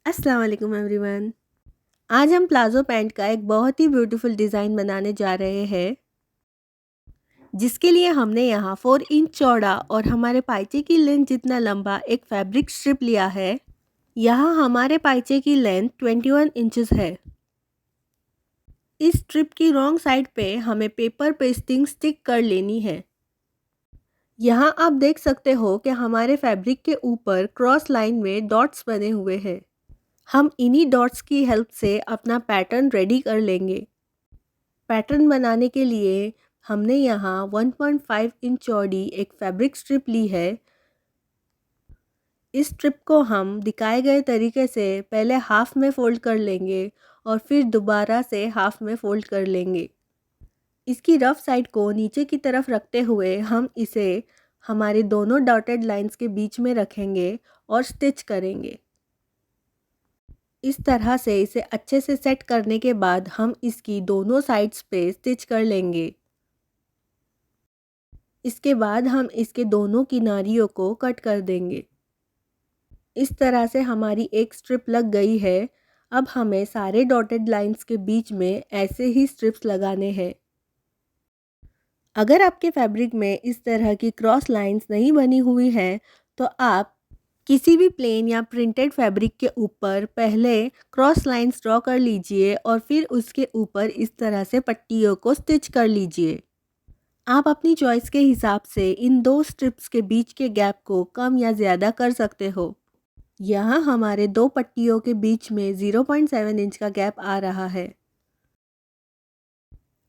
अस्सलाम वालेकुम एवरीवन। आज हम प्लाज़ो पैंट का एक बहुत ही ब्यूटीफुल डिज़ाइन बनाने जा रहे हैं, जिसके लिए हमने यहाँ 4 इंच चौड़ा और हमारे पाइचे की लेंथ जितना लंबा एक फैब्रिक स्ट्रिप लिया है। यहाँ हमारे पाइचे की लेंथ 21 इंचेस है। इस स्ट्रिप की रॉन्ग साइड पे हमें पेपर पेस्टिंग स्टिक कर लेनी है। यहाँ आप देख सकते हो कि हमारे फैब्रिक के ऊपर क्रॉस लाइन में डॉट्स बने हुए हैं। हम इन्हीं डॉट्स की हेल्प से अपना पैटर्न रेडी कर लेंगे। पैटर्न बनाने के लिए हमने यहाँ 1.5 इंच चौड़ी एक फैब्रिक स्ट्रिप ली है। इस स्ट्रिप को हम दिखाए गए तरीके से पहले हाफ में फ़ोल्ड कर लेंगे और फिर दोबारा से हाफ में फ़ोल्ड कर लेंगे। इसकी रफ साइड को नीचे की तरफ रखते हुए हम इसे हमारे दोनों डॉटेड लाइंस के बीच में रखेंगे और स्टिच करेंगे। इस तरह से इसे अच्छे से सेट करने के बाद हम इसकी दोनों साइड्स पे स्टिच कर लेंगे। इसके बाद हम इसके दोनों किनारियों को कट कर देंगे। इस तरह से हमारी एक स्ट्रिप लग गई है। अब हमें सारे डॉटेड लाइंस के बीच में ऐसे ही स्ट्रिप्स लगाने हैं। अगर आपके फैब्रिक में इस तरह की क्रॉस लाइंस नहीं बनी हुई है तो आप किसी भी प्लेन या प्रिंटेड फैब्रिक के ऊपर पहले क्रॉस लाइंस ड्रॉ कर लीजिए और फिर उसके ऊपर इस तरह से पट्टियों को स्टिच कर लीजिए। आप अपनी चॉइस के हिसाब से इन दो स्ट्रिप्स के बीच के गैप को कम या ज़्यादा कर सकते हो। यहाँ हमारे दो पट्टियों के बीच में 0.7 इंच का गैप आ रहा है।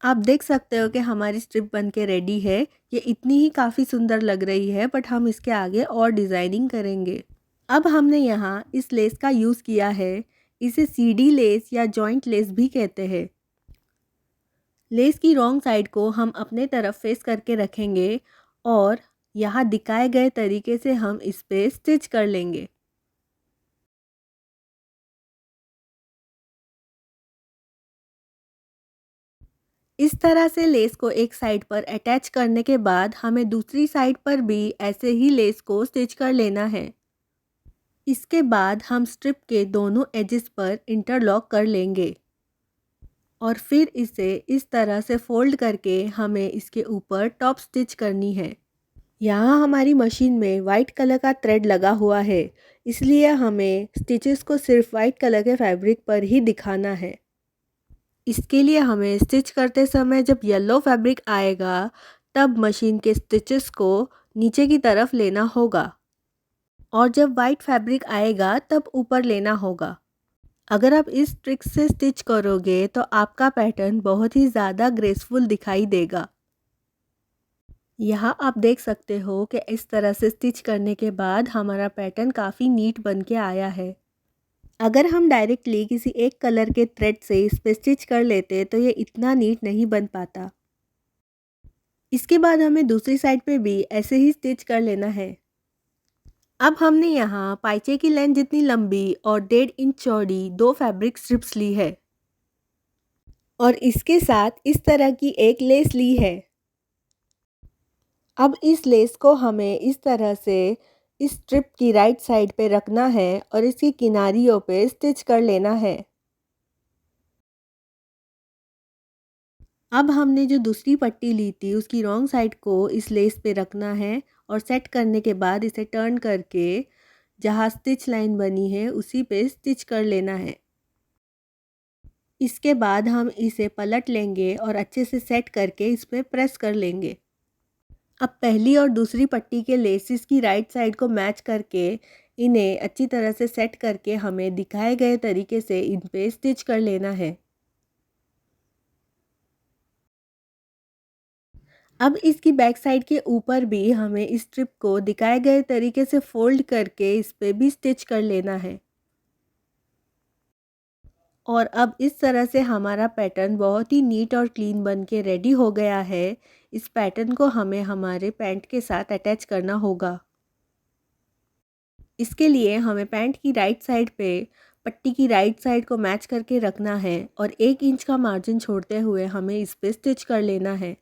आप देख सकते हो कि हमारी स्ट्रिप बनके रेडी है। ये इतनी ही काफ़ी सुंदर लग रही है, बट हम इसके आगे और डिज़ाइनिंग करेंगे। अब हमने यहाँ इस लेस का यूज़ किया है। इसे सीडी लेस या जॉइंट लेस भी कहते हैं। लेस की रॉन्ग साइड को हम अपने तरफ फेस करके रखेंगे और यहाँ दिखाए गए तरीके से हम इस पे स्टिच कर लेंगे। इस तरह से लेस को एक साइड पर अटैच करने के बाद हमें दूसरी साइड पर भी ऐसे ही लेस को स्टिच कर लेना है। इसके बाद हम स्ट्रिप के दोनों एजेस पर इंटरलॉक कर लेंगे और फिर इसे इस तरह से फोल्ड करके हमें इसके ऊपर टॉप स्टिच करनी है। यहाँ हमारी मशीन में वाइट कलर का थ्रेड लगा हुआ है, इसलिए हमें स्टिचेस को सिर्फ वाइट कलर के फैब्रिक पर ही दिखाना है। इसके लिए हमें स्टिच करते समय जब येलो फैब्रिक आएगा तब मशीन के स्टिचेस को नीचे की तरफ लेना होगा और जब वाइट फैब्रिक आएगा तब ऊपर लेना होगा। अगर आप इस ट्रिक से स्टिच करोगे तो आपका पैटर्न बहुत ही ज़्यादा ग्रेसफुल दिखाई देगा। यहाँ आप देख सकते हो कि इस तरह से स्टिच करने के बाद हमारा पैटर्न काफ़ी नीट बन के आया है। अगर हम डायरेक्टली किसी एक कलर के थ्रेड से इस पे स्टिच कर लेते तो ये इतना नीट नहीं बन पाता। इसके बाद हमें दूसरी साइड पे भी ऐसे ही स्टिच कर लेना है। अब हमने यहाँ पाइचे की लेंथ जितनी लंबी और 1.5 इंच चौड़ी दो फैब्रिक स्ट्रिप्स ली है और इसके साथ इस तरह की एक लेस ली है। अब इस लेस को हमें इस तरह से इस स्ट्रिप की राइट साइड पे रखना है और इसकी किनारियों पे स्टिच कर लेना है। अब हमने जो दूसरी पट्टी ली थी उसकी रॉन्ग साइड को इस लेस पे रखना है और सेट करने के बाद इसे टर्न करके जहाँ स्टिच लाइन बनी है उसी पे स्टिच कर लेना है। इसके बाद हम इसे पलट लेंगे और अच्छे से सेट करके इस पे प्रेस कर लेंगे। अब पहली और दूसरी पट्टी के लेसिस की राइट साइड को मैच करके इन्हें अच्छी तरह से सेट करके हमें दिखाए गए तरीके से इन पे स्टिच कर लेना है। अब इसकी बैक साइड के ऊपर भी हमें इस स्ट्रिप को दिखाए गए तरीके से फोल्ड करके इस पे भी स्टिच कर लेना है। और अब इस तरह से हमारा पैटर्न बहुत ही नीट और क्लीन बन के रेडी हो गया है। इस पैटर्न को हमें हमारे पैंट के साथ अटैच करना होगा। इसके लिए हमें पैंट की राइट साइड पे पट्टी की राइट साइड को मैच करके रखना है और 1 इंच का मार्जिन छोड़ते हुए हमें इस पे स्टिच कर लेना है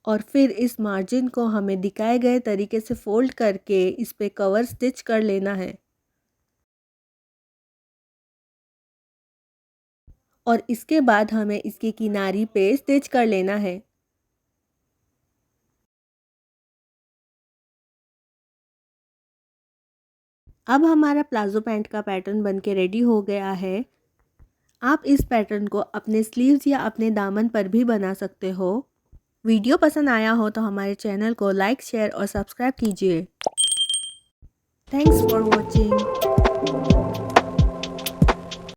और फिर इस मार्जिन को हमें दिखाए गए तरीके से फोल्ड करके इस पे कवर स्टिच कर लेना है। और इसके बाद हमें इसकी किनारी पे स्टिच कर लेना है। अब हमारा प्लाजो पैंट का पैटर्न बनके रेडी हो गया है। आप इस पैटर्न को अपने स्लीव्स या अपने दामन पर भी बना सकते हो। वीडियो पसंद आया हो तो हमारे चैनल को लाइक, शेयर और सब्सक्राइब कीजिए। Thanks for watching.